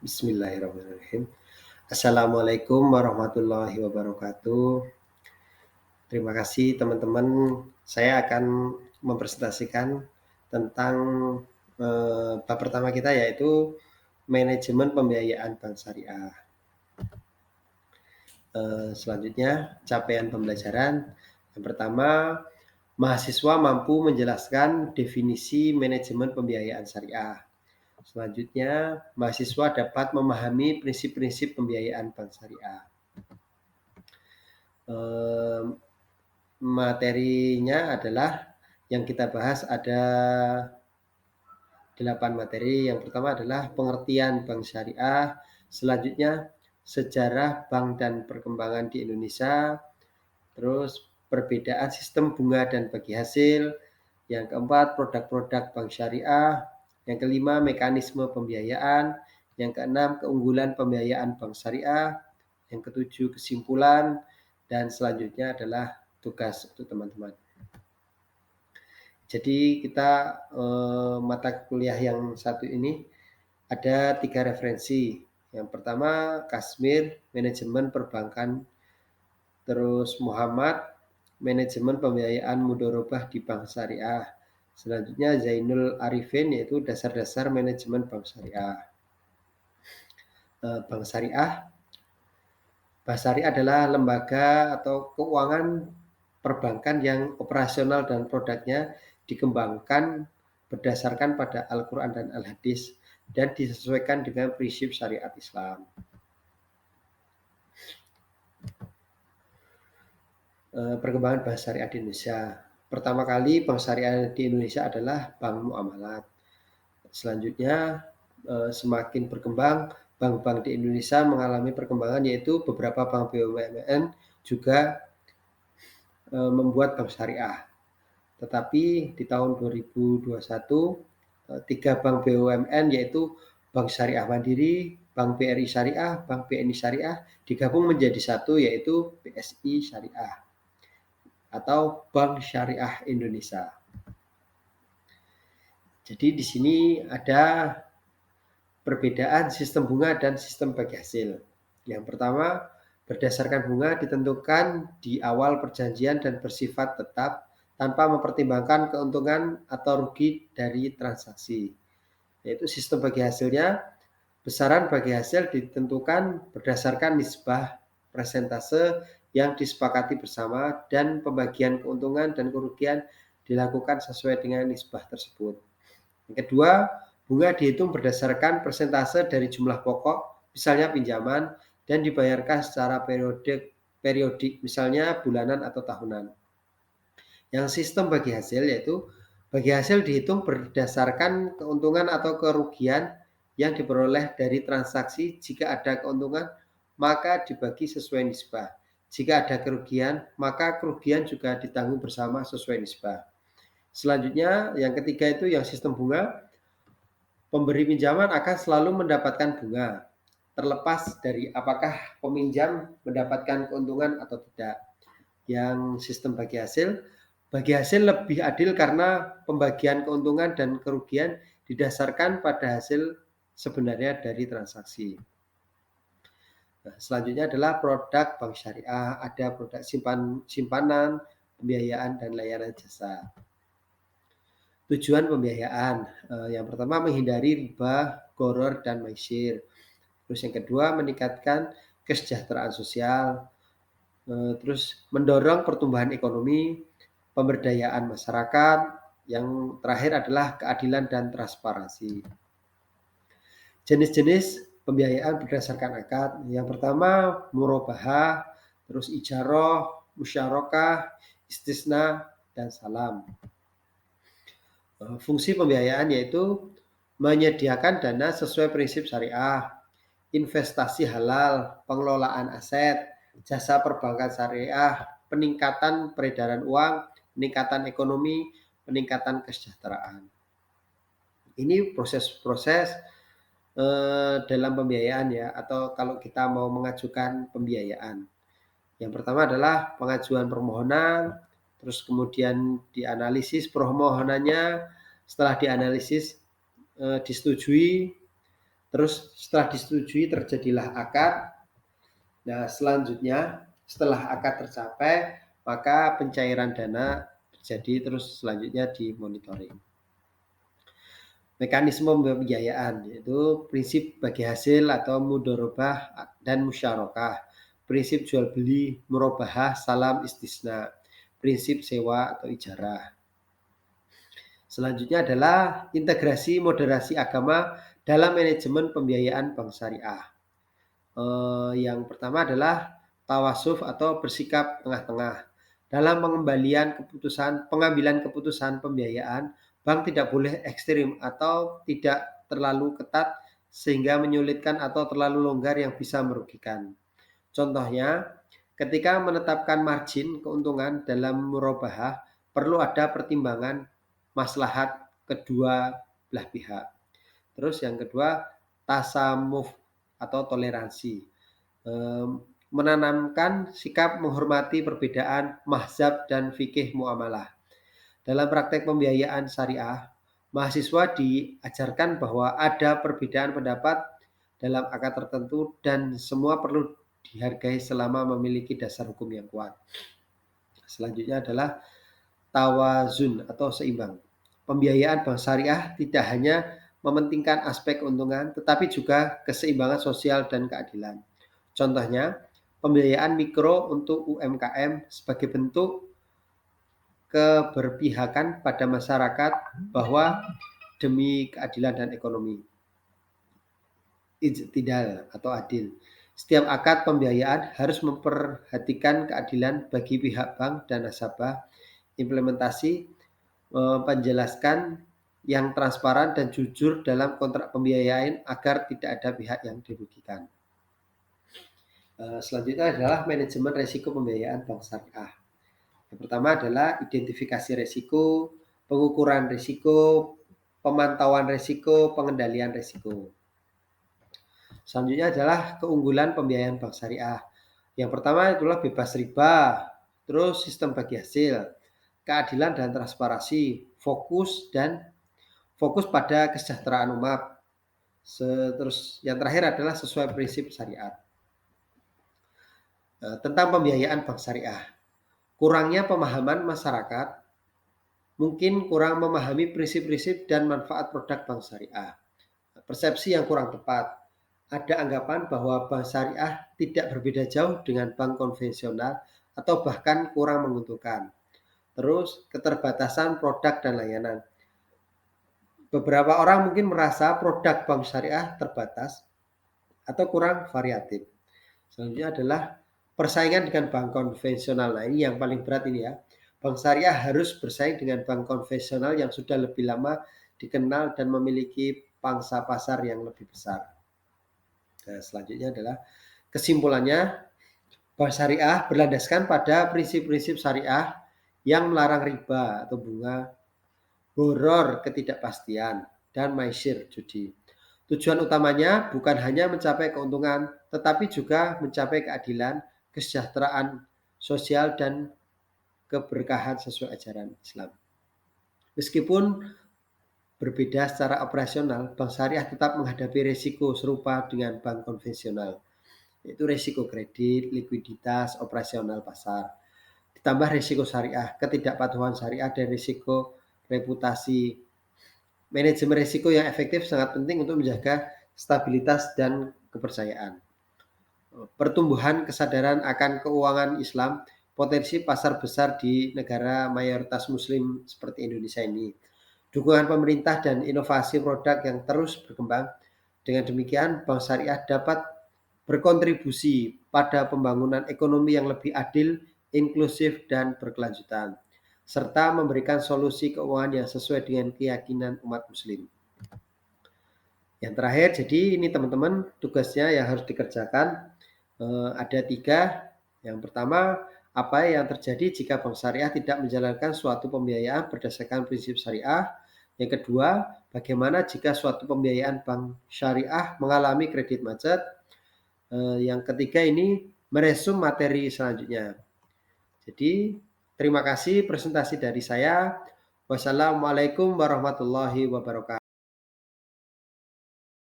Bismillahirrahmanirrahim. Assalamualaikum warahmatullahi wabarakatuh. Terima kasih teman-teman. Saya akan mempresentasikan tentang bab pertama kita yaitu manajemen pembiayaan bank syariah. Selanjutnya capaian pembelajaran. Yang pertama, mahasiswa mampu menjelaskan definisi manajemen pembiayaan syariah. Selanjutnya, mahasiswa dapat memahami prinsip-prinsip pembiayaan bank syariah. Materinya adalah yang kita bahas ada 8 materi. Yang pertama adalah pengertian bank syariah, selanjutnya sejarah bank dan perkembangan di Indonesia, terus perbedaan sistem bunga dan bagi hasil, yang keempat produk-produk bank syariah, yang kelima mekanisme pembiayaan, yang keenam keunggulan pembiayaan bank syariah, yang ketujuh kesimpulan, dan selanjutnya adalah tugas untuk teman-teman. Jadi kita mata kuliah yang satu ini ada 3 referensi. Yang pertama Kasmir, manajemen perbankan, terus Muhammad, manajemen pembiayaan mudharabah di bank syariah. Selanjutnya Zainul Arifin, yaitu dasar-dasar manajemen bank syariah. Bank syariah, bank syariah adalah lembaga atau keuangan perbankan yang operasional dan produknya dikembangkan berdasarkan pada Al-Quran dan Al-Hadis dan disesuaikan dengan prinsip syariat Islam. Perkembangan bank syariah di Indonesia. Pertama kali bank syariah di Indonesia adalah Bank Muamalat. Selanjutnya semakin berkembang, bank-bank di Indonesia mengalami perkembangan, yaitu beberapa bank BUMN juga membuat bank syariah. Tetapi di tahun 2021 3 bank BUMN yaitu Bank Syariah Mandiri, Bank BRI Syariah, Bank BNI Syariah digabung menjadi satu, yaitu BSI Syariah atau Bank Syariah Indonesia. Jadi di sini ada perbedaan sistem bunga dan sistem bagi hasil. Yang pertama, berdasarkan bunga ditentukan di awal perjanjian dan bersifat tetap tanpa mempertimbangkan keuntungan atau rugi dari transaksi. Yaitu sistem bagi hasilnya, besaran bagi hasil ditentukan berdasarkan nisbah persentase yang disepakati bersama dan pembagian keuntungan dan kerugian dilakukan sesuai dengan nisbah tersebut. Yang kedua, bunga dihitung berdasarkan persentase dari jumlah pokok, misalnya pinjaman, dan dibayarkan secara periodik, misalnya bulanan atau tahunan. Yang sistem bagi hasil yaitu bagi hasil dihitung berdasarkan keuntungan atau kerugian yang diperoleh dari transaksi. Jika ada keuntungan, maka dibagi sesuai nisbah. Jika ada kerugian, maka kerugian juga ditanggung bersama sesuai nisbah. Selanjutnya, yang ketiga itu yang sistem bunga. Pemberi pinjaman akan selalu mendapatkan bunga, terlepas dari apakah peminjam mendapatkan keuntungan atau tidak. Yang sistem bagi hasil lebih adil karena pembagian keuntungan dan kerugian didasarkan pada hasil sebenarnya dari transaksi. Nah, selanjutnya adalah produk bank syariah, ada produk simpanan, pembiayaan, dan layanan jasa. Tujuan pembiayaan, yang pertama menghindari riba, gharar, dan maisir. Terus yang kedua meningkatkan kesejahteraan sosial. Terus mendorong pertumbuhan ekonomi, pemberdayaan masyarakat. Yang terakhir adalah keadilan dan transparansi. Jenis-jenis pembiayaan berdasarkan akad. Yang pertama murabahah, terus ijarah, musyarakah, istisna, dan salam. Fungsi pembiayaan yaitu menyediakan dana sesuai prinsip syariah, investasi halal, pengelolaan aset, jasa perbankan syariah, peningkatan peredaran uang, peningkatan ekonomi, peningkatan kesejahteraan. Ini proses-proses dalam pembiayaan ya, atau kalau kita mau mengajukan pembiayaan. Yang pertama adalah pengajuan permohonan, terus kemudian dianalisis permohonannya, setelah dianalisis disetujui, Terus setelah disetujui terjadilah akad. Nah, selanjutnya setelah akad tercapai, maka pencairan dana terjadi, terus selanjutnya dimonitoring. Mekanisme pembiayaan yaitu prinsip bagi hasil atau mudharabah dan musyarakah, prinsip jual beli murabahah salam istisna, prinsip sewa atau ijarah. Selanjutnya adalah integrasi moderasi agama dalam manajemen pembiayaan bank syariah. Yang pertama adalah tawasuf atau bersikap tengah-tengah. Dalam pengambilan keputusan pembiayaan, bank tidak boleh ekstrim atau tidak terlalu ketat sehingga menyulitkan atau terlalu longgar yang bisa merugikan. Contohnya, ketika menetapkan margin keuntungan dalam murabahah, perlu ada pertimbangan maslahat kedua belah pihak. Terus yang kedua, tasamuf atau toleransi. Menanamkan sikap menghormati perbedaan mazhab dan fikih muamalah. Dalam praktek pembiayaan syariah, mahasiswa diajarkan bahwa ada perbedaan pendapat dalam akad tertentu dan semua perlu dihargai selama memiliki dasar hukum yang kuat. Selanjutnya adalah tawazun atau seimbang. Pembiayaan bank syariah tidak hanya mementingkan aspek keuntungan, tetapi juga keseimbangan sosial dan keadilan. Contohnya, pembiayaan mikro untuk UMKM sebagai bentuk keberpihakan pada masyarakat bahwa demi keadilan dan ekonomi. Ijtidal atau adil. Setiap akad pembiayaan harus memperhatikan keadilan bagi pihak bank dan nasabah. Implementasi menjelaskan yang transparan dan jujur dalam kontrak pembiayaan agar tidak ada pihak yang dirugikan. Selanjutnya adalah manajemen risiko pembiayaan bank syariah. Yang pertama adalah identifikasi risiko, pengukuran risiko, pemantauan risiko, pengendalian risiko. Selanjutnya adalah keunggulan pembiayaan bank syariah. Yang pertama itulah bebas riba, terus sistem bagi hasil, keadilan dan transparansi, fokus pada kesejahteraan umat. Terus yang terakhir adalah sesuai prinsip syariat. Tentang pembiayaan bank syariah. Kurangnya pemahaman masyarakat mungkin kurang memahami prinsip-prinsip dan manfaat produk bank syariah. Persepsi yang kurang tepat. Ada anggapan bahwa bank syariah tidak berbeda jauh dengan bank konvensional atau bahkan kurang menguntungkan. Terus keterbatasan produk dan layanan. Beberapa orang mungkin merasa produk bank syariah terbatas atau kurang variatif. Selanjutnya adalah persaingan dengan bank konvensional. Nah, ini yang paling berat ini ya. Bank syariah harus bersaing dengan bank konvensional yang sudah lebih lama dikenal dan memiliki pangsa pasar yang lebih besar. Nah, selanjutnya adalah kesimpulannya, bank syariah berlandaskan pada prinsip-prinsip syariah yang melarang riba atau bunga, boror ketidakpastian, dan maisir judi. Tujuan utamanya bukan hanya mencapai keuntungan, tetapi juga mencapai keadilan, kesejahteraan sosial, dan keberkahan sesuai ajaran Islam. Meskipun berbeda secara operasional, bank syariah tetap menghadapi risiko serupa dengan bank konvensional, yaitu risiko kredit, likuiditas, operasional pasar. Ditambah risiko syariah, ketidakpatuhan syariah, dan risiko reputasi. Manajemen risiko yang efektif sangat penting untuk menjaga stabilitas dan kepercayaan. Pertumbuhan kesadaran akan keuangan Islam, potensi pasar besar di negara mayoritas muslim seperti Indonesia ini. Dukungan pemerintah dan inovasi produk yang terus berkembang. Dengan demikian, bank syariah dapat berkontribusi pada pembangunan ekonomi yang lebih adil, inklusif, dan berkelanjutan, serta memberikan solusi keuangan yang sesuai dengan keyakinan umat muslim. Yang terakhir, jadi ini teman-teman tugasnya yang harus dikerjakan ada 3. Yang pertama, apa yang terjadi jika bank syariah tidak menjalankan suatu pembiayaan berdasarkan prinsip syariah. Yang kedua, bagaimana jika suatu pembiayaan bank syariah mengalami kredit macet. Yang ketiga ini meresum materi selanjutnya. Jadi terima kasih presentasi dari saya. Wassalamualaikum warahmatullahi wabarakatuh.